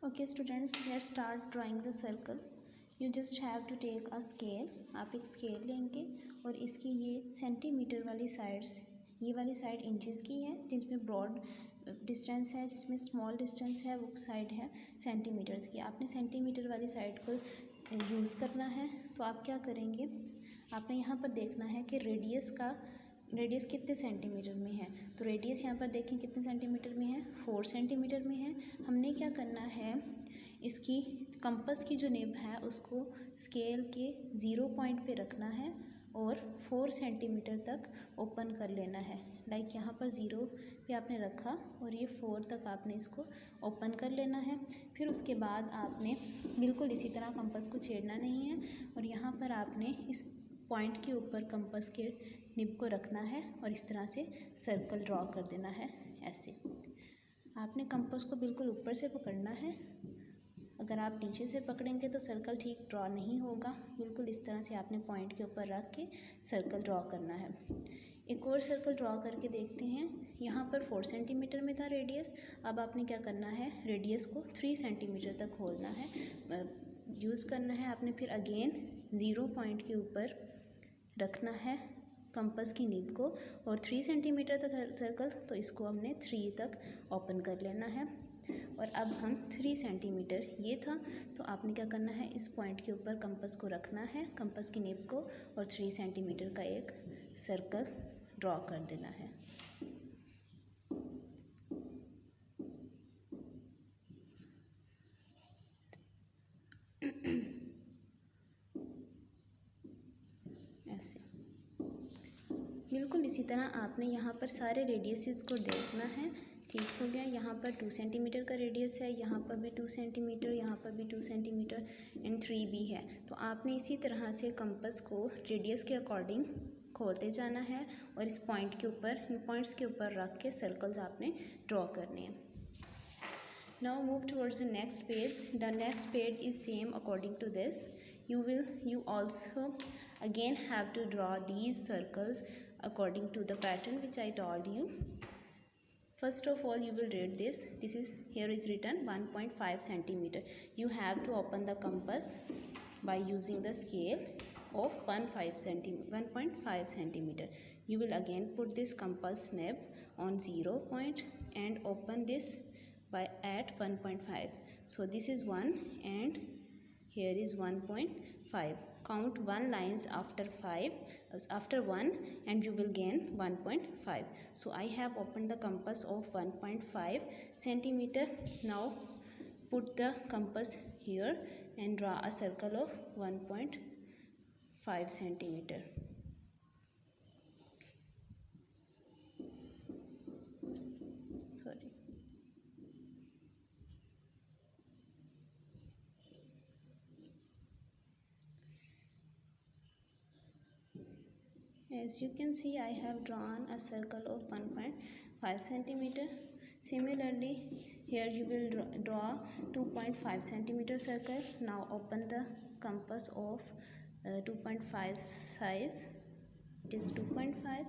Okay students, let's start drawing the circle. You just have to take a scale. आप एक scale लेंगे और इसकी ये सेंटीमीटर वाली साइड्स, ये वाली साइड इंचेस की है जिसमें ब्रॉड डिस्टेंस है, जिसमें स्मॉल डिस्टेंस है, वो साइड है सेंटीमीटर्स की. आपने सेंटीमीटर वाली साइड को यूज़ करना है. तो आप क्या करेंगे, आपने यहाँ पर देखना है कि रेडियस कितने सेंटीमीटर में है. तो रेडियस यहाँ पर देखें कितने सेंटीमीटर में है, 4 सेंटीमीटर में है. हमने क्या करना है, इसकी कंपास की जो निब है उसको स्केल के 0 पॉइंट पे रखना है और 4 सेंटीमीटर तक ओपन कर लेना है. लाइक यहाँ पर 0 पे आपने रखा और ये 4 तक आपने इसको ओपन कर लेना है. फिर उसके बाद आपने बिल्कुल इसी तरह कंपास को छेड़ना नहीं है और यहाँ पर आपने इस पॉइंट के ऊपर कंपास के निब को रखना है और इस तरह से सर्कल ड्रॉ कर देना है. ऐसे आपने कंपास को बिल्कुल ऊपर से पकड़ना है. अगर आप नीचे से पकड़ेंगे तो सर्कल ठीक ड्रॉ नहीं होगा. बिल्कुल इस तरह से आपने पॉइंट के ऊपर रख के सर्कल ड्रॉ करना है. एक और सर्कल ड्रॉ करके देखते हैं. यहाँ पर 4 सेंटीमीटर में था रेडियस. अब आपने क्या करना है, रेडियस को 3 सेंटीमीटर तक खोलना है, यूज़ करना है. आपने फिर अगेन 0 पॉइंट के ऊपर रखना है कंपास की निब को और 3 सेंटीमीटर था सर्कल, तो इसको हमने 3 तक ओपन कर लेना है. और अब हम 3 सेंटीमीटर ये था, तो आपने क्या करना है, इस पॉइंट के ऊपर कंपास को रखना है, कंपास की निब को, और 3 सेंटीमीटर का एक सर्कल ड्रॉ कर देना है. ऐसे बिल्कुल इसी तरह आपने यहाँ पर सारे रेडियसेस को देखना है. ठीक हो गया. यहाँ पर 2 सेंटीमीटर का रेडियस है, यहाँ पर भी 2 सेंटीमीटर, यहाँ पर भी 2 सेंटीमीटर एंड 3 भी है. तो आपने इसी तरह से कंपास को रेडियस के अकॉर्डिंग खोलते जाना है और इस पॉइंट के ऊपर, इन पॉइंट्स के ऊपर रख के सर्कल्स आपने ड्रॉ करने हैं. Now move towards the next page. The next page is same according to this. You also again have to draw these circles according to the pattern which I told you. First of all, you will read this. This is, here is written 1.5 centimeter. You have to open the compass by using the scale of 1.5 centimeter. You will again put this compass nib on 0 point and open this by at 1.5. So this is 1 and here is 1.5. Count 1 lines after 1 and you will gain 1.5. So I have opened the compass of 1.5 centimeter. Now put the compass here and draw a circle of 1.5 centimeter. Sorry. As you can see, I have drawn a circle of 1.5 centimeter. Similarly, here you will draw 2.5 centimeter circle. Now open the compass of 2.5 size. It is 2.5.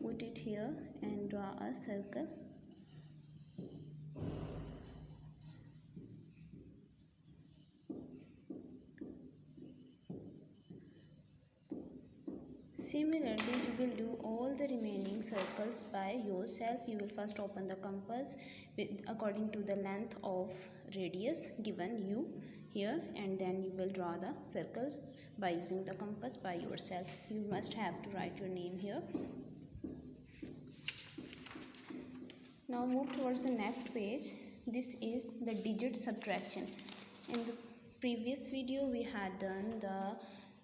Put it here and draw a circle. Similarly, you will do all the remaining circles by yourself. You will first open the compass according to the length of radius given you here, and then you will draw the circles by using the compass by yourself. You must have to write your name here. Now move towards the next page. This is the digit subtraction. In the previous video we had done the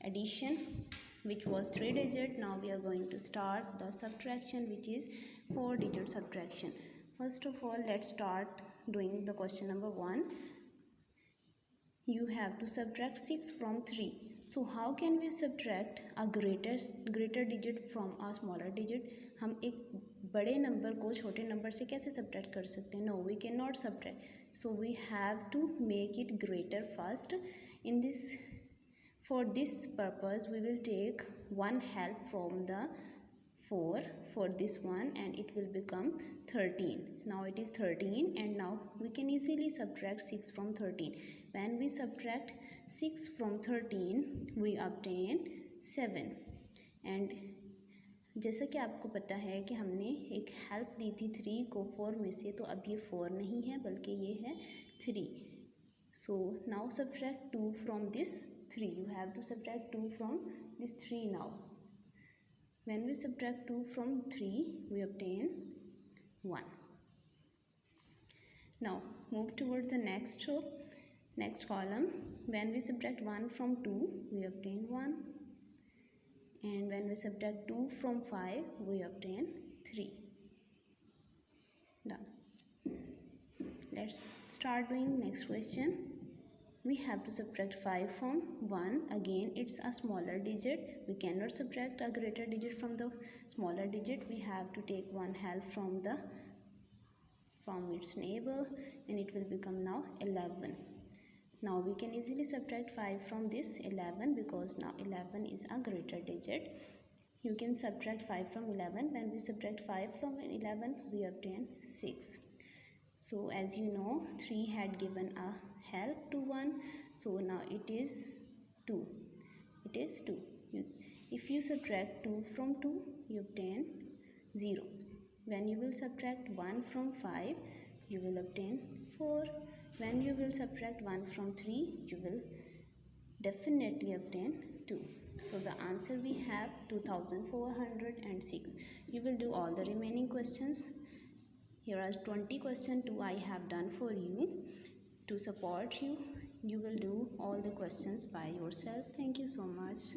addition, which was 3 digit. Now we are going to start the subtraction, which is 4 digit subtraction. First of all, let's start doing the question number 1. You have to subtract 6 from 3. So how can we subtract a greater digit from a smaller digit? हम एक बड़े number को छोटे number से कैसे subtract कर सकते हैं? No, we cannot subtract. So we have to make it greater first. For this purpose, we will take one help from the 4 for this one and it will become 13. Now it is 13 and now we can easily subtract 6 from 13. When we subtract 6 from 13 we obtain 7. and जैसा कि आपको पता है कि हमने एक help दी थी 3 को 4 में से, तो अब ये 4 नहीं है बल्कि ये है 3. So now subtract 2 from this 3. You have to subtract 2 from this 3 now. When we subtract 2 from 3, we obtain 1. Now move towards the next row, next column. When we subtract 1 from 2, we obtain 1. And when we subtract 2 from 5, we obtain 3. Done. Let's start doing next question. We have to subtract 5 from 1. Again, it's a smaller digit. We cannot subtract a greater digit from the smaller digit. We have to take one half from its neighbor and it will become now 11. Now we can easily subtract 5 from this 11 because now 11 is a greater digit. You can subtract 5 from 11. When we subtract 5 from 11, we obtain 6. So as you know, 3 had given a help to 1, so now it is 2. It is 2. If you subtract 2 from 2, you obtain 0. When you will subtract 1 from 5, you will obtain 4. When you will subtract 1 from 3, you will definitely obtain 2. So the answer we have 2406. You will do all the remaining questions. Here are 20 questions I have done for you. To support you, you will do all the questions by yourself. Thank you so much.